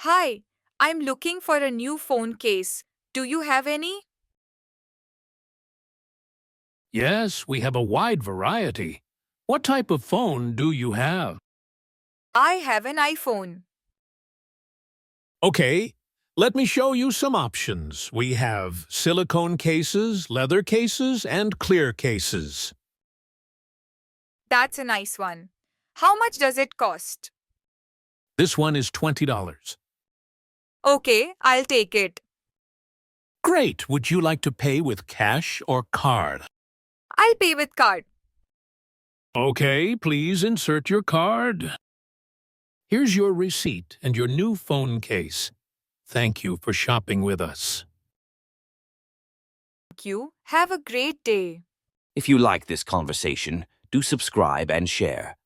Hi, I'm looking for a new phone case. Do you have any? Yes, we have a wide variety. What type of phone do you have? I have an iPhone. Okay, let me show you some options. We have silicone cases, leather cases, and clear cases. That's a nice one. How much does it cost? This one is $20. Okay, I'll take it. Great! Would you like to pay with cash or card? I'll pay with card. Okay, please insert your card. Here's your receipt and your new phone case. Thank you for shopping with us. Thank you. Have a great day. If you like this conversation, do subscribe and share.